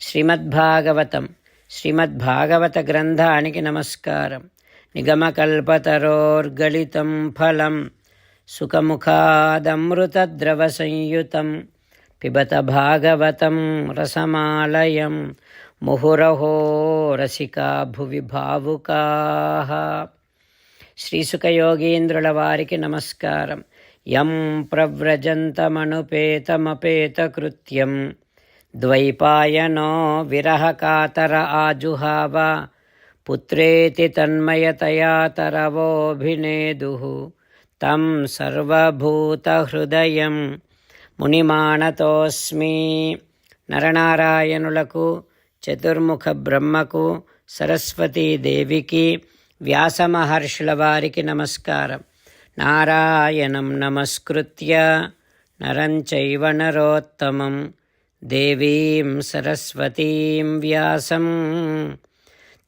శ్రీమద్భాగవతం శ్రీమద్భాగవత గ్రంథానికి నమస్కారం. నిగమకల్పతరోర్గళితం ఫలం సుఖముఖాదమృతద్రవ సంయుతం పిబత భాగవతం రసమాలయం ముహురహో రసికా భువి భావుకాః. శ్రీసుఖయోగీంద్రుల వారికి నమస్కారం. యం ప్రవ్రజంతమనుపేతమపేతకృత్యం ద్వైపాయనో విరహకాతర ఆజుహావ పుత్రేతి తన్మయతయా తరవోభినేదుః తం సర్వభూతహృదయం మునిమానతోస్మి. నరనారాయణులకు, చతుర్ముఖ బ్రహ్మకు, సరస్వతీదేవికి, వ్యాసమహర్షుల వారికి నమస్కారం. నారాయణం నమస్కృత్య నరం చైవ నరోత్తమం దేవీం సరస్వతీం వ్యాసం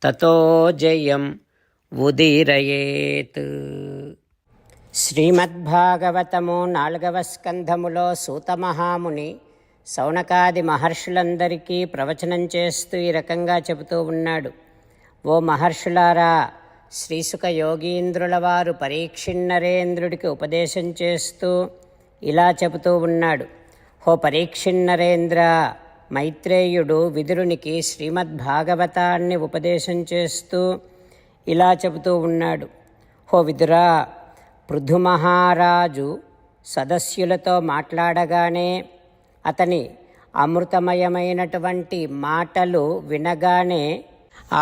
తతో జయం ఉదీరయేత్. శ్రీమద్భాగవతము 4వ స్కంధములో సూతమహాముని శౌనకాది మహర్షులందరికీ ప్రవచనం చేస్తూ ఈ రకంగా చెబుతూ ఉన్నాడు. ఓ మహర్షులారా, శ్రీసుఖ యోగీంద్రుల వారు పరీక్షిన్నరేంద్రుడికి ఉపదేశం చేస్తూ ఇలా చెబుతూ ఉన్నాడు. హో పరీక్షిన్నరేంద్ర, మైత్రేయుడు విదురునికి శ్రీమద్భాగవతాన్ని ఉపదేశం చేస్తూ ఇలా చెబుతూ ఉన్నాడు. హో విదురా, పృథు మహారాజు సదస్యులతో మాట్లాడగానే అతని అమృతమయమైనటువంటి మాటలు వినగానే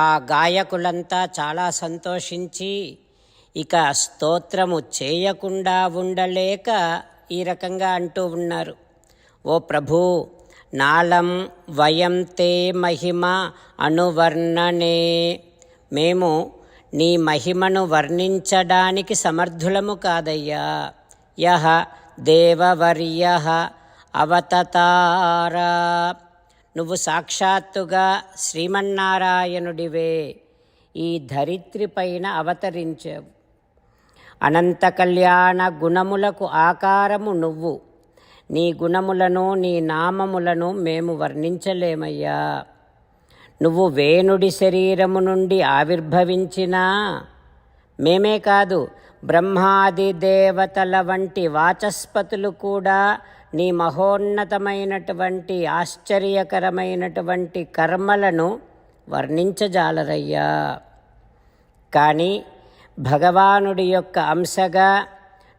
ఆ గాయకులంతా చాలా సంతోషించి ఇక స్తోత్రము చేయకుండా ఉండలేక ఈ రకంగా అంటూ ఉన్నారు. ఓ ప్రభూ, నాలం వయం తే మహిమ అనువర్ణనే, మేము నీ మహిమను వర్ణించడానికి సమర్థులము కాదయ్యా. యహ దేవవర్య అవతతార, నువ్వు సాక్షాత్తుగా శ్రీమన్నారాయణుడివే, ఈ ధరిత్రి పైన అవతరించావు. అనంత కళ్యాణ గుణములకు ఆకారము నువ్వు. నీ గుణములను, నీ నామములను మేము వర్ణించలేమయ్యా. నువ్వు వేణుడి శరీరము నుండి ఆవిర్భవించినా మేమే కాదు, బ్రహ్మాది దేవతల వంటి వాచస్పతులు కూడా నీ మహోన్నతమైనటువంటి ఆశ్చర్యకరమైనటువంటి కర్మలను వర్ణించజాలరయ్యా. కానీ భగవానుడి యొక్క అంశగా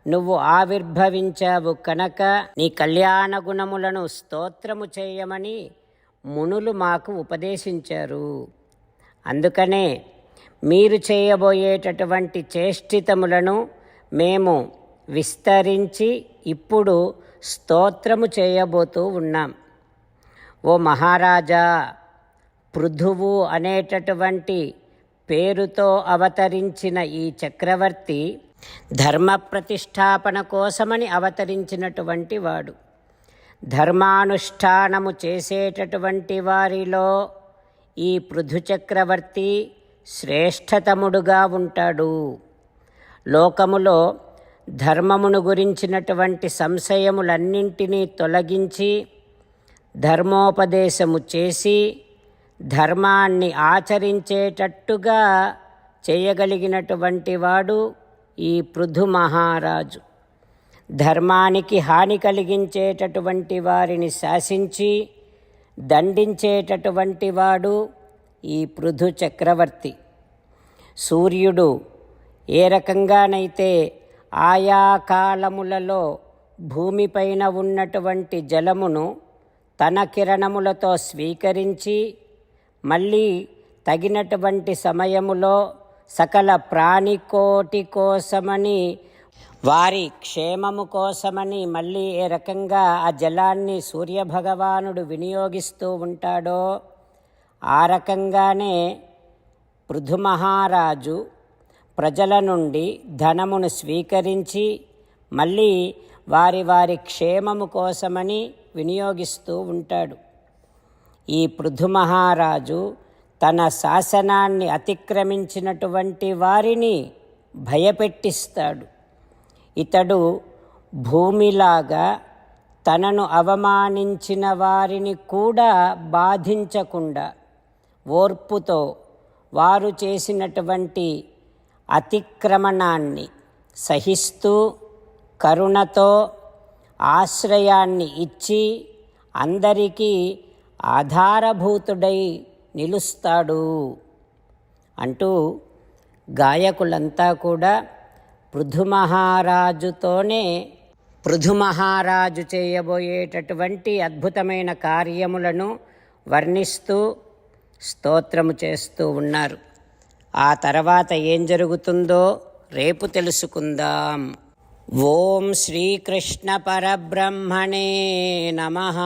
నువ్వు ఆవిర్భవించావు కనుక నీ కళ్యాణ గుణములను స్తోత్రము చేయమని మునులు మాకు ఉపదేశించారు. అందుకనే మీరు చేయబోయేటటువంటి చేష్టితములను మేము విస్తరించి ఇప్పుడు స్తోత్రము చేయబోతూ ఉన్నాం. ఓ మహారాజా, పృథువు అనేటటువంటి పేరుతో అవతరించిన ఈ చక్రవర్తి ధర్మ ప్రతిష్టాపన కోసమని అవతరించినటువంటి వాడు. ధర్మానుష్ఠానము చేసేటటువంటి వారిలో ఈ పృథు చక్రవర్తి శ్రేష్ఠతముడుగా ఉంటాడు. లోకములో ధర్మమును గురించినటువంటి సంశయములన్నింటినీ తొలగించి ధర్మోపదేశము చేసి ధర్మాన్ని ఆచరించేటట్టుగా చేయగలిగినటువంటి వాడు ఈ పృథు మహారాజు. ధర్మానికి హాని కలిగించేటటువంటి వారిని శాసించి దండించేటటువంటి వాడు ఈ పృథు చక్రవర్తి. సూర్యుడు ఏ రకంగానైతే ఆయా కాలములలో భూమిపైన ఉన్నటువంటి జలమును తన కిరణములతో స్వీకరించి మళ్ళీ తగినటువంటి సమయములో సకల ప్రాణికోటి కోసమని, వారి క్షేమము కోసమని మళ్ళీ ఏ రకంగా ఆ జలాన్ని సూర్యభగవానుడు వినియోగిస్తూ ఉంటాడో ఆ రకంగానే పృథు మహారాజు ప్రజల నుండి ధనమును స్వీకరించి మళ్ళీ వారి వారి క్షేమము కోసమని వినియోగిస్తూ ఉంటాడు. ఈ పృథు మహారాజు తన శాసనాన్ని అతిక్రమించినటువంటి వారిని భయపెట్టిస్తాడు. ఇతడు భూమిలాగా తనను అవమానించిన వారిని కూడా బాధించకుండా ఓర్పుతో వారు చేసినటువంటి అతిక్రమణాన్ని సహిస్తూ కరుణతో ఆశ్రయాన్ని ఇచ్చి అందరికీ ఆధారభూతుడై నిలుస్తాడు అంటూ గాయకులంతా కూడా పృథుమహారాజు చేయబోయేటటువంటి అద్భుతమైన కార్యములను వర్ణిస్తూ స్తోత్రము చేస్తూ ఉన్నారు. ఆ తర్వాత ఏం జరుగుతుందో రేపు తెలుసుకుందాం. ఓం శ్రీకృష్ణ పరబ్రహ్మణే నమః.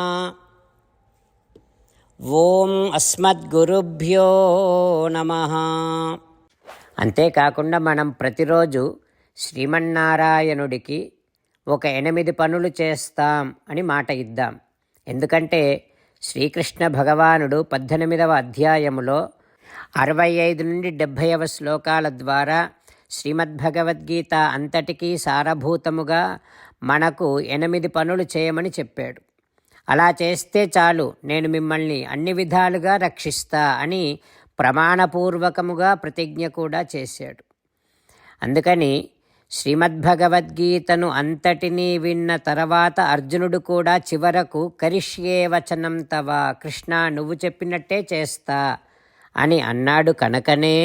ఓం అస్మద్గురుభ్యో నమః. అంతేకాకుండా మనం ప్రతిరోజు శ్రీమన్నారాయణుడికి ఒక 8 పనులు చేస్తాం అని మాట ఇద్దాం. ఎందుకంటే శ్రీకృష్ణ భగవానుడు 18వ అధ్యాయములో 65 నుండి 70వ శ్లోకాల ద్వారా శ్రీమద్భగవద్గీత అంతటికీ సారభూతముగా మనకు 8 పనులు చేయమని చెప్పాడు. అలా చేస్తే చాలు, నేను మిమ్మల్ని అన్ని విధాలుగా రక్షిస్తా అని ప్రమాణపూర్వకముగా ప్రతిజ్ఞ కూడా చేశాడు. అందుకని శ్రీమద్భగవద్గీతను అంతటినీ విన్న తర్వాత అర్జునుడు కూడా చివరకు కరిష్యే వచనం తవ, కృష్ణ నువ్వు చెప్పినట్టే చేస్తా అని అన్నాడు. కనుకనే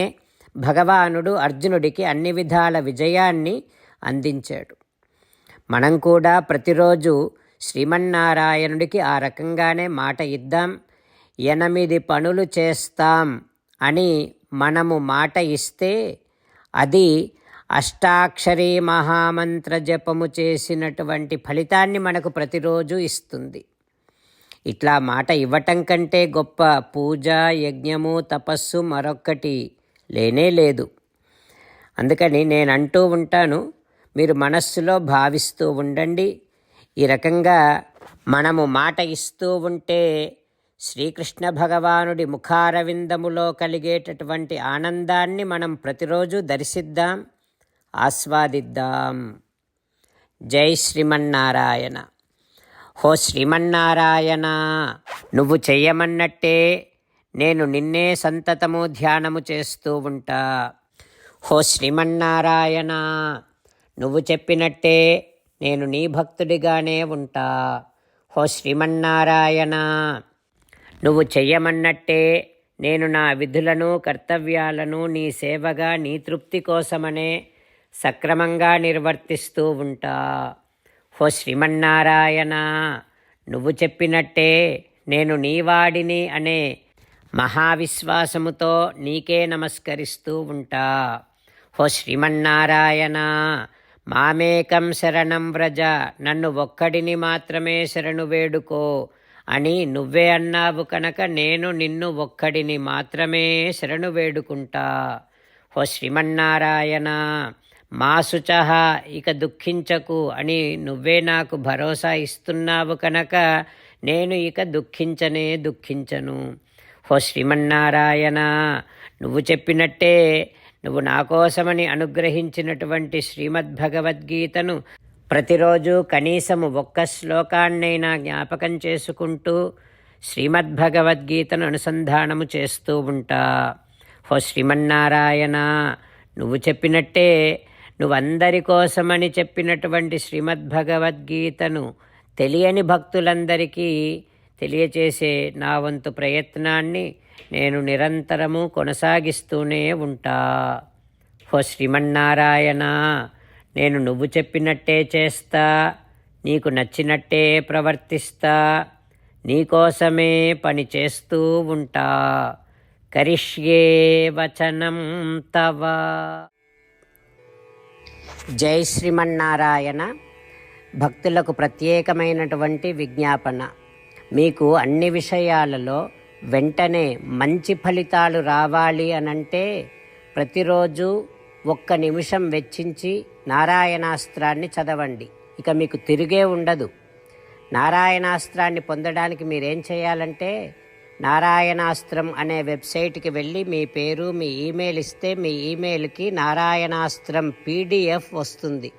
భగవానుడు అర్జునుడికి అన్ని విధాల విజయాన్ని అందించాడు. మనం కూడా ప్రతిరోజు శ్రీమన్నారాయణుడికి ఆ రకంగానే మాట ఇద్దాం. 8 పనులు చేస్తాం అని మనము మాట ఇస్తే అది అష్టాక్షరీ మహామంత్ర జపము చేసినటువంటి ఫలితాన్ని మనకు ప్రతిరోజు ఇస్తుంది. ఇట్లా మాట ఇవ్వటం కంటే గొప్ప పూజ, యజ్ఞము, తపస్సు మరొక్కటి లేనే లేదు. అందుకని నేను అంటూ ఉంటాను, మీరు మనస్సులో భావిస్తూ ఉండండి. ఈ రకంగా మనము మాట ఇస్తూ ఉంటే శ్రీకృష్ణ భగవానుడి ముఖారవిందములో కలిగేటటువంటి ఆనందాన్ని మనం ప్రతిరోజు దర్శిద్దాం, ఆస్వాదిద్దాం. జై శ్రీమన్నారాయణ. హో శ్రీమన్నారాయణ, నువ్వు చెయ్యమన్నట్టే నేను నిన్నే సంతతము ధ్యానము చేస్తూ ఉంటా. హో శ్రీమన్నారాయణ, నువ్వు చెప్పినట్టే నేను నీ భక్తుడిగానే ఉంటా. హో శ్రీమన్నారాయణ, నువ్వు చెయ్యమన్నట్టే నేను నా విధులను కర్తవ్యాలను నీ సేవగా నీ తృప్తి కోసమనే సక్రమంగా నిర్వర్తిస్తూ ఉంటా. హో శ్రీమన్నారాయణ, నువ్వు చెప్పినట్టే నేను నీవాడిని అనే మహావిశ్వాసముతో నీకే నమస్కరిస్తూ ఉంటా. హో శ్రీమన్నారాయణ, మామేకం శరణం వ్రజ, నన్ను ఒక్కడిని మాత్రమే శరణు వేడుకో అని నువ్వే అన్నావు కనుక నేను నిన్ను ఒక్కడిని మాత్రమే శరణు వేడుకుంటా. హో శ్రీమన్నారాయణ, మా శుచః, ఇక దుఃఖించకు అని నువ్వే నాకు భరోసా ఇస్తున్నావు కనుక నేను ఇక దుఃఖించను. హో శ్రీమన్నారాయణ, నువ్వు చెప్పినట్టే నువ్వు నా కోసమని అనుగ్రహించినటువంటి శ్రీమద్భగవద్గీతను ప్రతిరోజు కనీసము 1 శ్లోకాన్నైనా జ్ఞాపకం చేసుకుంటూ శ్రీమద్భగవద్గీతను అనుసంధానము చేస్తూ ఉంటా. హో శ్రీమన్నారాయణ, నువ్వు చెప్పినట్టే నువ్వందరి కోసమని చెప్పినటువంటి శ్రీమద్భగవద్గీతను తెలియని భక్తులందరికీ తెలియచేసే నా వంతు ప్రయత్నాన్ని నేను నిరంతరము కొనసాగిస్తూనే ఉంటా. హో శ్రీమన్నారాయణ, నేను నువ్వు చెప్పినట్టే చేస్తా, నీకు నచ్చినట్టే ప్రవర్తిస్తా, నీకోసమే పని చేస్తూ ఉంటా. కరిష్యే వచనం తవ. జై శ్రీమన్నారాయణ. భక్తులకు ప్రత్యేకమైనటువంటి విజ్ఞాపన. మీకు అన్ని విషయాలలో వెంటనే మంచి ఫలితాలు రావాలి అనంటే ప్రతిరోజు 1 నిమిషం వెచ్చించి నారాయణాస్త్రాన్ని చదవండి. ఇక మీకు తిరిగే ఉండదు. నారాయణాస్త్రాన్ని పొందడానికి మీరేం చేయాలంటే నారాయణాస్త్రం అనే వెబ్సైట్కి వెళ్ళి మీ పేరు, మీ ఈమెయిల్ ఇస్తే మీ ఈమెయిల్కి నారాయణాస్త్రం PDF వస్తుంది.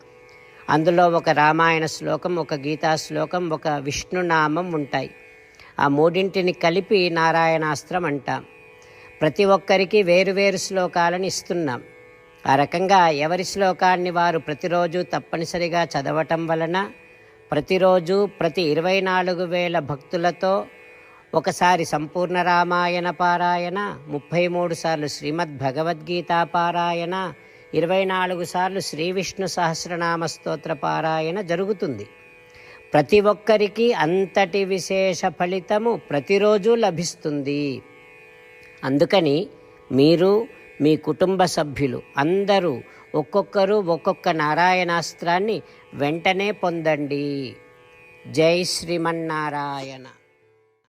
అందులో ఒక రామాయణ శ్లోకం, ఒక గీతా శ్లోకం, ఒక విష్ణునామం ఉంటాయి. ఆ మూడింటిని కలిపి నారాయణాస్త్రం అంటాం. ప్రతి ఒక్కరికి వేరువేరు శ్లోకాలను ఇస్తున్నాం. ఆ రకంగా ఎవరి శ్లోకాన్ని వారు ప్రతిరోజు తప్పనిసరిగా చదవటం వలన ప్రతిరోజు ప్రతి 24,000 భక్తులతో ఒకసారి సంపూర్ణ రామాయణ పారాయణ, 33 సార్లు శ్రీమద్ భగవద్గీత పారాయణ, 24 సార్లు శ్రీ విష్ణు సహస్రనామ స్తోత్ర పారాయణ జరుగుతుంది. ప్రతి ఒక్కరికి అంతటి విశేష ఫలితము ప్రతిరోజు లభిస్తుంది. అందుకని మీరు, మీ కుటుంబ సభ్యులు అందరూ ఒక్కొక్కరు ఒక్కొక్క నారాయణాస్త్రాన్ని వెంటనే పొందండి. జై శ్రీమన్నారాయణ.